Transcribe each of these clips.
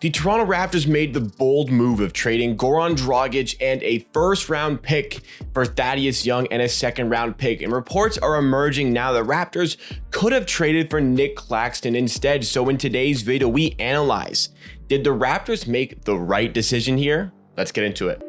The Toronto Raptors made the bold move of trading Goran Dragic and a first-round pick for Thaddeus Young and a second-round pick. And reports are emerging now that Raptors could have traded for Nic Claxton instead. So in today's video, we analyze, did the Raptors make the right decision here? Let's get into it.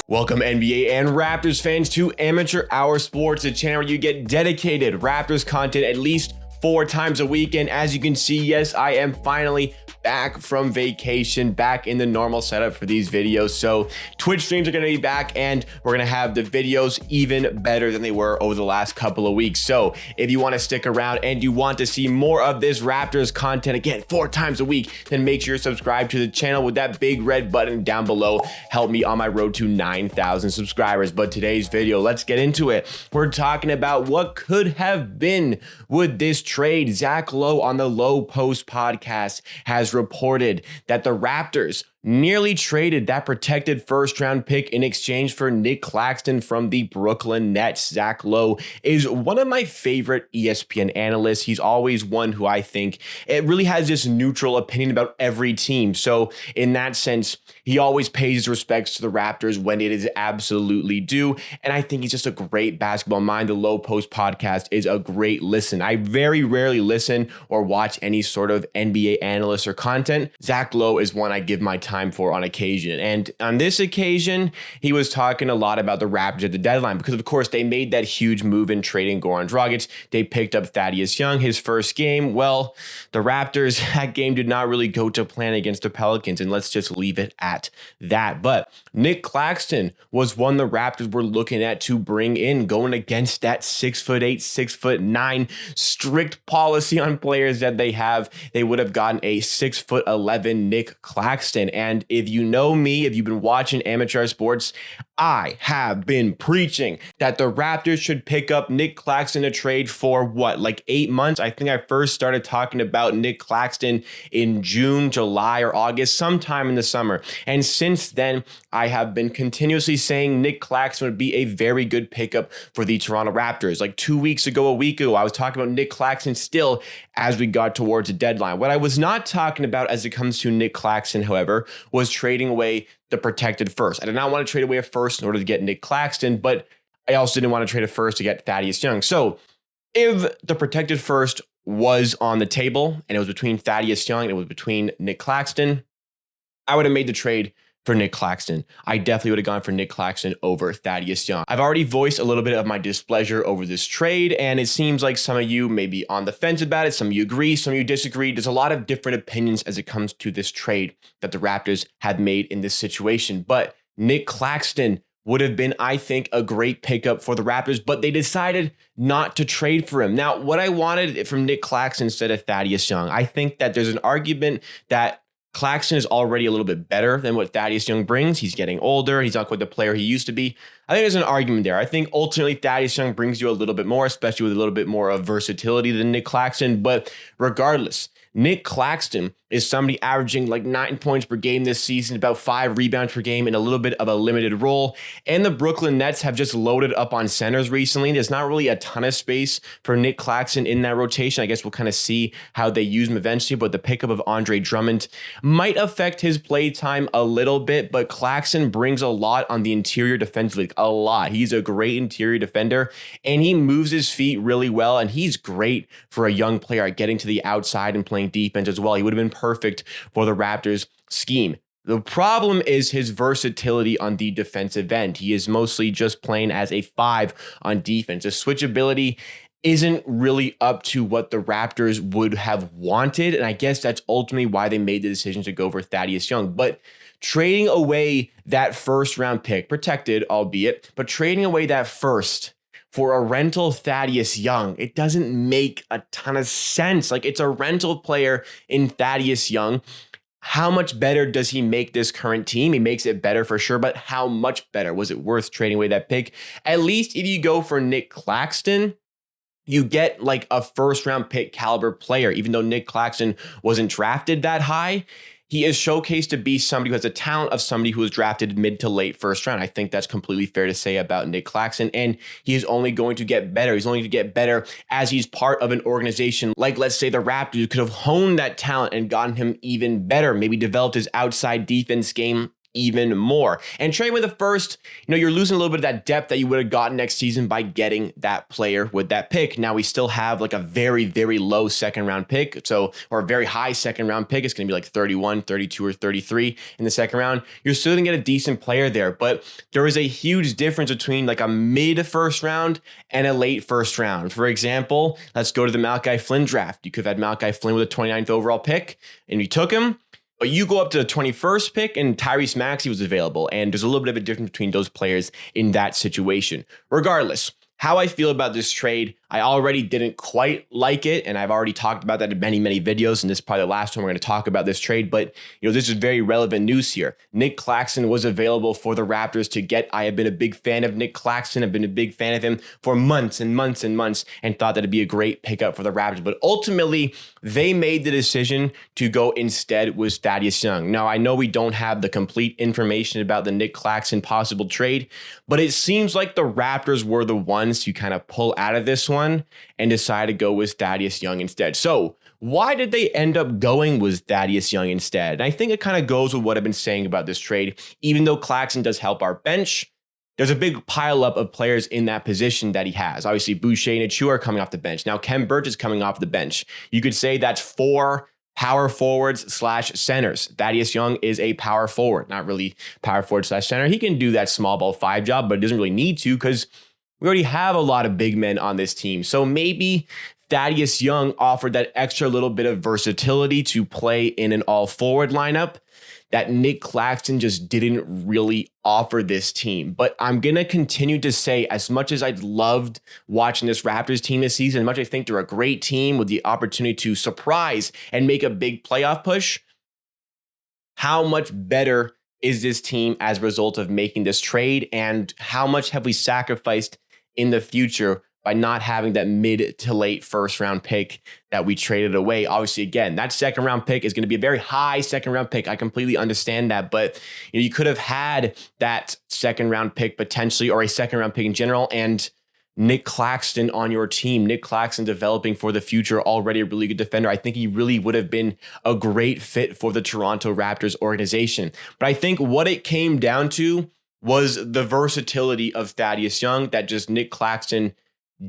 Welcome NBA and Raptors fans to Amateur Hour Sports, a channel where you get dedicated Raptors content at least 4 times a week. And as you can see, yes, I am finally back from vacation, back in the normal setup for these videos. So Twitch streams are going to be back and we're going to have the videos even better than they were over the last couple of weeks. So if you want to stick around and you want to see more of this Raptors content, again, 4 times a week, then make sure you're subscribed to the channel with that big red button down below. Help me on my road to 9,000 subscribers. But today's video, let's get into it. We're talking about what could have been with this trade. Zach Lowe on the Lowe Post podcast has reported that the Raptors nearly traded that protected first-round pick in exchange for Nic Claxton from the Brooklyn Nets. Zach Lowe is one of my favorite ESPN analysts. He's always one who I think it really has this neutral opinion about every team. So in that sense, he always pays his respects to the Raptors when it is absolutely due. And I think he's just a great basketball mind. The Lowe Post podcast is a great listen. I very rarely listen or watch any sort of NBA analyst or content. Zach Lowe is one I give my time for on occasion. And on this occasion, he was talking a lot about the Raptors at the deadline because, of course, they made that huge move in trading Goran Dragic. They picked up Thaddeus Young, his first game. Well, the Raptors, that game did not really go to plan against the Pelicans, and let's just leave it at that. But Nic Claxton was one the Raptors were looking at to bring in, going against that 6'8", 6'9" strict policy on players that they have. They would have gotten a 6'11" Nic Claxton. And if you know me, if you've been watching Amateur Sports, I have been preaching that the Raptors should pick up Nic Claxton to trade for what, like 8 months? I think I first started talking about Nic Claxton in June, July, or August, sometime in the summer. And since then, I have been continuously saying Nic Claxton would be a very good pickup for the Toronto Raptors. Like 2 weeks ago, a week ago, I was talking about Nic Claxton still as we got towards the deadline. What I was not talking about as it comes to Nic Claxton, however, was trading away the protected first. I did not want to trade away a first in order to get Nic Claxton, but I also didn't want to trade a first to get Thaddeus Young. So if the protected first was on the table and it was between Thaddeus Young and it was between Nic Claxton, I would have made the trade for Nic Claxton. I definitely would have gone for Nic Claxton over Thaddeus Young. I've already voiced a little bit of my displeasure over this trade, and it seems like some of you may be on the fence about it. Some of you agree, some of you disagree. There's a lot of different opinions as it comes to this trade that the Raptors have made in this situation. But Nic Claxton would have been, I think, a great pickup for the Raptors, but they decided not to trade for him. Now, what I wanted from Nic Claxton instead of Thaddeus Young, I think that there's an argument that Claxton is already a little bit better than what Thaddeus Young brings. He's getting older. He's not quite the player he used to be. I think there's an argument there. I think ultimately Thaddeus Young brings you a little bit more, especially with a little bit more of versatility than Nic Claxton. But regardless, Nic Claxton is somebody averaging like 9 points per game this season, about 5 rebounds per game in a little bit of a limited role. And the Brooklyn Nets have just loaded up on centers recently. There's not really a ton of space for Nic Claxton in that rotation. I guess we'll kind of see how they use him eventually, but the pickup of Andre Drummond might affect his play time a little bit, but Claxton brings a lot on the interior defensively, a lot. He's a great interior defender and he moves his feet really well, and he's great for a young player at getting to the outside and playing defense as well. He would have been perfect for the Raptors scheme. The problem is his versatility on the defensive end. He is mostly just playing as a 5 on defense. His switchability isn't really up to what the Raptors would have wanted, and I guess that's ultimately why they made the decision to go for Thaddeus Young. But trading away that first round pick, protected albeit, but trading away that first for a rental Thaddeus Young, it doesn't make a ton of sense. Like, it's a rental player in Thaddeus Young. How much better does he make this current team? He makes it better for sure, but how much better? Was it worth trading away that pick? At least if you go for Nic Claxton, you get like a first round pick caliber player. Even though Nic Claxton wasn't drafted that high, he is showcased to be somebody who has the talent of somebody who was drafted mid to late first round. I think that's completely fair to say about Nic Claxton, and he is only going to get better. He's only going to get better as he's part of an organization like, let's say, the Raptors, who could have honed that talent and gotten him even better, maybe developed his outside defense game even more. And trading with the first, you're losing a little bit of that depth that you would have gotten next season by getting that player with that pick. Now we still have like a very, very low second round pick. Or a very high second round pick. It's going to be like 31, 32, or 33 in the second round. You're still going to get a decent player there, but there is a huge difference between like a mid first round and a late first round. For example, let's go to the Malachi Flynn draft. You could have had Malachi Flynn with a 29th overall pick and you took him. But you go up to the 21st pick and Tyrese Maxey was available. And there's a little bit of a difference between those players in that situation. Regardless, how I feel about this trade, I already didn't quite like it. And I've already talked about that in many, many videos. And this is probably the last time we're going to talk about this trade. But, this is very relevant news here. Nic Claxton was available for the Raptors to get. I have been a big fan of Nic Claxton. I've been a big fan of him for months and months and months and thought that it'd be a great pickup for the Raptors. But ultimately, they made the decision to go instead with Thaddeus Young. Now, I know we don't have the complete information about the Nic Claxton possible trade, but it seems like the Raptors were the ones to kind of pull out of this one and decide to go with Thaddeus Young instead. So why did they end up going with Thaddeus Young instead? And I think it kind of goes with what I've been saying about this trade. Even though Claxton does help our bench, there's a big pileup of players in that position that he has. Obviously, Boucher and Achua are coming off the bench. Now, Khem Birch is coming off the bench. You could say that's 4 power forwards / centers. Thaddeus Young is a power forward, not really power forward / center. He can do that small ball 5 job, but it doesn't really need to because we already have a lot of big men on this team. So maybe Thaddeus Young offered that extra little bit of versatility to play in an all-forward lineup that Nic Claxton just didn't really offer this team. But I'm going to continue to say, as much as I loved watching this Raptors team this season, as much as I think they're a great team with the opportunity to surprise and make a big playoff push, how much better is this team as a result of making this trade, and how much have we sacrificed in the future by not having that mid to late first round pick that we traded away? Obviously, again, that second round pick is going to be a very high second round pick. I completely understand that, but you could have had that second round pick potentially, or a second round pick in general, and Nic Claxton on your team. Nic Claxton developing for the future, already a really good defender. I think he really would have been a great fit for the Toronto Raptors organization. But I think what it came down to was the versatility of Thaddeus Young that just Nic Claxton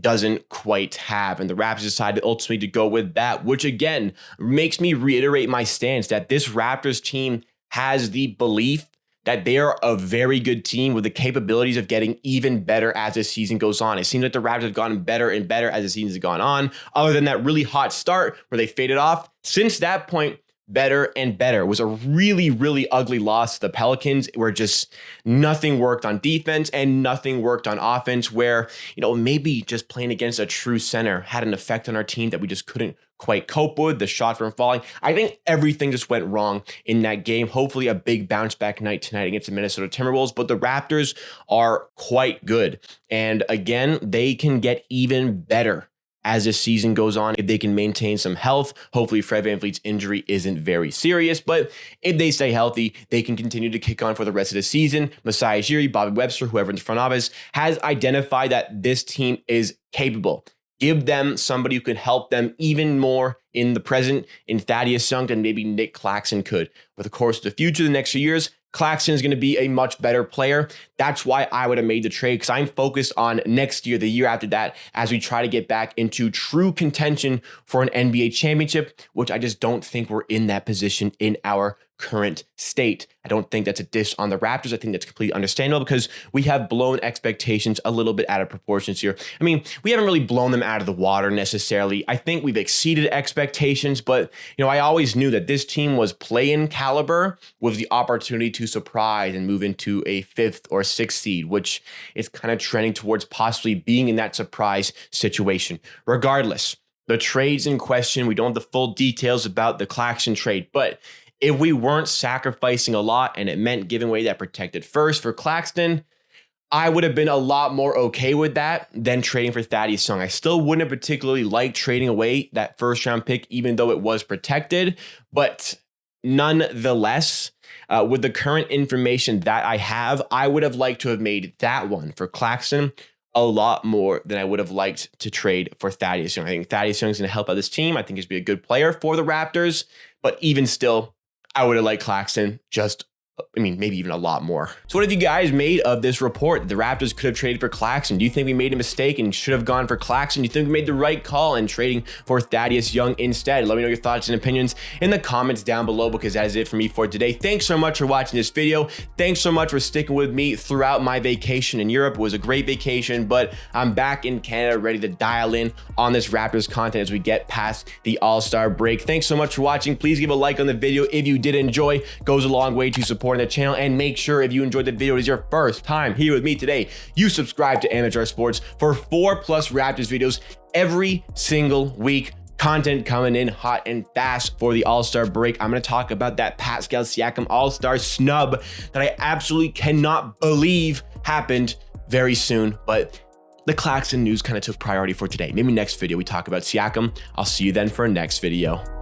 doesn't quite have. And the Raptors decided ultimately to go with that, which again makes me reiterate my stance that this Raptors team has the belief that they are a very good team with the capabilities of getting even better as the season goes on. It seems like the Raptors have gotten better and better as the season has gone on, other than that really hot start where they faded off. Since that point, better and better. It was a really, really ugly loss to the Pelicans where just nothing worked on defense and nothing worked on offense, where, maybe just playing against a true center had an effect on our team that we just couldn't quite cope with. The shots weren't falling. I think everything just went wrong in that game. Hopefully a big bounce back night tonight against the Minnesota Timberwolves, but the Raptors are quite good. And again, they can get even better as the season goes on, if they can maintain some health. Hopefully Fred VanVleet's injury isn't very serious, but if they stay healthy, they can continue to kick on for the rest of the season. Masai Ujiri, Bobby Webster, whoever in the front office has identified that this team is capable. Give them somebody who can help them even more in the present in Thaddeus Young and maybe Nic Claxton could. With the course of the future, the next few years, Claxton is going to be a much better player. That's why I would have made the trade, because I'm focused on next year, the year after that, as we try to get back into true contention for an NBA championship, which I just don't think we're in that position in our current state. I don't think that's a diss on the Raptors. I think that's completely understandable because we have blown expectations a little bit out of proportions here. I mean, we haven't really blown them out of the water necessarily. I think we've exceeded expectations, but I always knew that this team was play-in caliber with the opportunity to surprise and move into a 5th or 6th seed, which is kind of trending towards possibly being in that surprise situation. Regardless, the trades in question, we don't have the full details about the Claxton trade, but if we weren't sacrificing a lot and it meant giving away that protected first for Claxton, I would have been a lot more okay with that than trading for Thaddeus Young. I still wouldn't have particularly liked trading away that first round pick, even though it was protected. But nonetheless, with the current information that I have, I would have liked to have made that one for Claxton a lot more than I would have liked to trade for Thaddeus Young. I think Thaddeus Young is going to help out this team. I think he's going to be a good player for the Raptors, but even still, I would have liked Claxton maybe even a lot more. So what have you guys made of this report? The Raptors could have traded for Claxton. Do you think we made a mistake and should have gone for Claxton? Do you think we made the right call in trading for Thaddeus Young instead? Let me know your thoughts and opinions in the comments down below, because that is it for me for today. Thanks so much for watching this video. Thanks so much for sticking with me throughout my vacation in Europe. It was a great vacation, but I'm back in Canada ready to dial in on this Raptors content as we get past the All-Star break. Thanks so much for watching. Please give a like on the video if you did enjoy. It goes a long way to supporting the channel, and make sure if you enjoyed the video, it is your first time here with me today, you subscribe to Amateur Sports for 4+ Raptors videos every single week. Content coming in hot and fast for the All-Star break. I'm going to talk about that Pascal Siakam All-Star snub that I absolutely cannot believe happened very soon, but the Claxton news kind of took priority for today. Maybe next video we talk about Siakam. I'll see you then for a next video.